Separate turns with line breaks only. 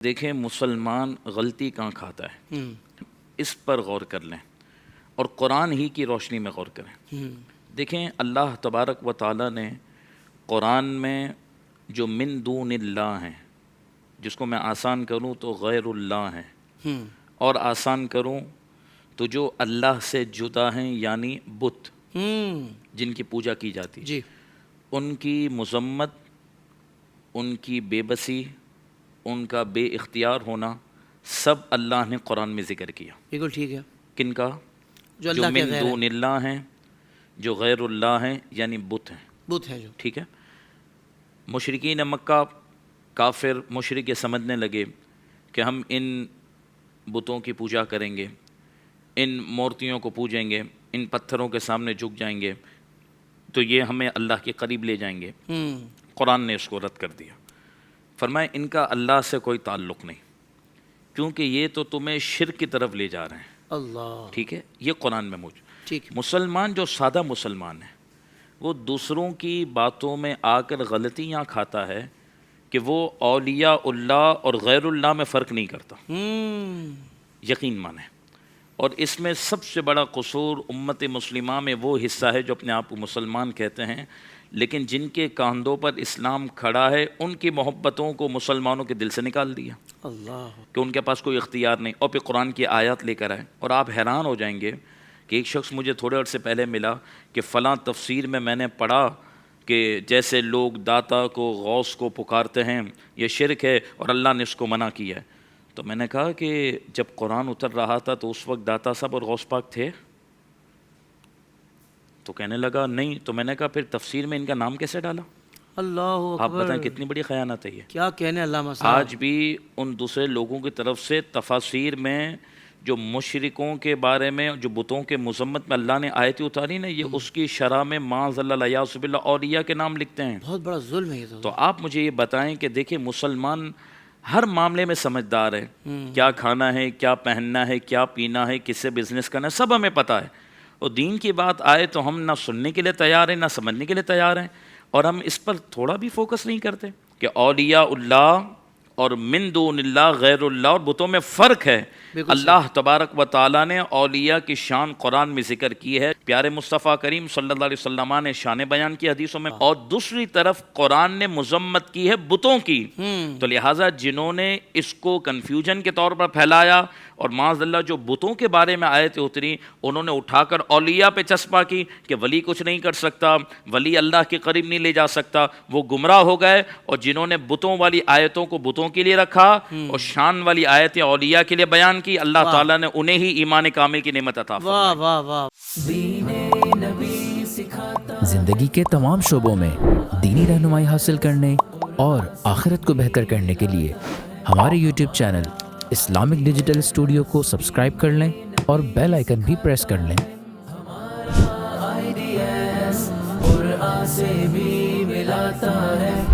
دیکھیں مسلمان غلطی کہاں کھاتا ہے، اس پر غور کر لیں اور قرآن ہی کی روشنی میں غور کریں۔ دیکھیں اللہ تبارک و تعالیٰ نے قرآن میں جو من دون اللہ ہیں، جس کو میں آسان کروں تو غیر اللہ ہیں، اور آسان کروں تو جو اللہ سے جدا ہیں یعنی بت جن کی پوجا کی جاتی ہے، ان کی مذمت، ان کی بے بسی، ان کا بے اختیار ہونا، سب اللہ نے قرآن میں ذکر کیا۔
بالکل ٹھیک ہے۔
کن کا؟
جو اللہ کے
من
غیر
دون اللہ ہیں، جو غیر اللہ ہیں یعنی بت ہیں۔
بت ہے جو،
ٹھیک ہے۔ مشرکین مکہ، کافر مشرک یہ سمجھنے لگے کہ ہم ان بتوں کی پوجا کریں گے، ان مورتیوں کو پوجیں گے، ان پتھروں کے سامنے جھک جائیں گے تو یہ ہمیں اللہ کے قریب لے جائیں گے۔ قرآن نے اس کو رد کر دیا، فرمایا ان کا اللہ سے کوئی تعلق نہیں، کیونکہ یہ تو تمہیں شرک کی طرف لے جا رہے ہیں۔
اللہ،
ٹھیک ہے، یہ قرآن میں موجود۔
ٹھیک۔
مسلمان جو سادہ مسلمان ہے وہ دوسروں کی باتوں میں آ کر غلطیاں کھاتا ہے کہ وہ اولیاء اللہ اور غیر اللہ میں فرق نہیں کرتا۔ یقین مانیں، اور اس میں سب سے بڑا قصور امت مسلمہ میں وہ حصہ ہے جو اپنے آپ کو مسلمان کہتے ہیں، لیکن جن کے کاندھوں پر اسلام کھڑا ہے ان کی محبتوں کو مسلمانوں کے دل سے نکال دیا
اللہ،
کہ ان کے پاس کوئی اختیار نہیں، اور پھر قرآن کی آیات لے کر آئے۔ اور آپ حیران ہو جائیں گے کہ ایک شخص مجھے تھوڑے عرصے پہلے ملا کہ فلاں تفسیر میں نے پڑھا کہ جیسے لوگ داتا کو، غوث کو پکارتے ہیں یہ شرک ہے اور اللہ نے اس کو منع کیا ہے۔ تو میں نے کہا کہ جب قرآن اتر رہا تھا تو اس وقت داتا صاحب اور غوث پاک تھے؟ تو کہنے لگا نہیں۔ تو میں نے کہا پھر تفسیر میں ان کا نام کیسے ڈالا؟
اللہ
آپ
اکبر،
بتائیں کتنی بڑی خیانت ہے یہ۔
کیا کہنے علامہ صاحب۔
آج بھی ان دوسرے لوگوں کی طرف سے تفاسیر میں جو مشرکوں کے بارے میں، جو بتوں کے مذمت میں اللہ نے آیتیں اتاری نا، یہ اس کی شرح میں معاذ اللہ یعوذ باللہ اولیاء کے نام لکھتے ہیں۔
بہت بڑا ظلم ہے یہ
تو آپ مجھے یہ بتائیں کہ دیکھیں مسلمان ہر معاملے میں سمجھدار ہے، کیا کھانا ہے، کیا پہننا ہے، کیا پینا ہے، کس سے بزنس کرنا ہے، سب ہمیں پتہ ہے۔ اور دین کی بات آئے تو ہم نہ سننے کے لیے تیار ہیں، نہ سمجھنے کے لیے تیار ہیں، اور ہم اس پر تھوڑا بھی فوکس نہیں کرتے کہ اولیاء اللہ اور من دون اللہ غیر اللہ اور بتوں میں فرق ہے۔ اللہ تبارک و تعالیٰ نے اولیاء کی شان قرآن میں ذکر کی ہے، پیارے مصطفیٰ کریم صلی اللہ علیہ وسلم نے شان بیان کی حدیثوں میں، اور دوسری طرف قرآن نے مذمت کی ہے بتوں کی۔ تو لہٰذا جنہوں نے اس کو کنفیوژن کے طور پر پھیلایا اور معاذ اللہ جو بتوں کے بارے میں آیتیں اتری انہوں نے اٹھا کر اولیاء پہ چسپاں کی کہ ولی کچھ نہیں کر سکتا، ولی اللہ کے قریب نہیں لے جا سکتا، وہ گمراہ ہو گئے۔ اور جنہوں نے بتوں والی آیتوں کو بتوں کے لیے رکھا اور شان والی آیتیں اولیاء کے لیے بیان کی، اللہ تعالیٰ نے انہیں ہی ایمان کامل کی نعمت عطا فرمائی۔
واہ واہ واہ۔
زندگی کے تمام شعبوں میں دینی رہنمائی حاصل کرنے اور آخرت کو بہتر کرنے کے لیے ہمارے YouTube channel Islamic digital studio کو سبسکرائب کر لیں اور بیل آئیکن بھی پریس کر لیں۔
قرآن سے بھی ملاتا ہے۔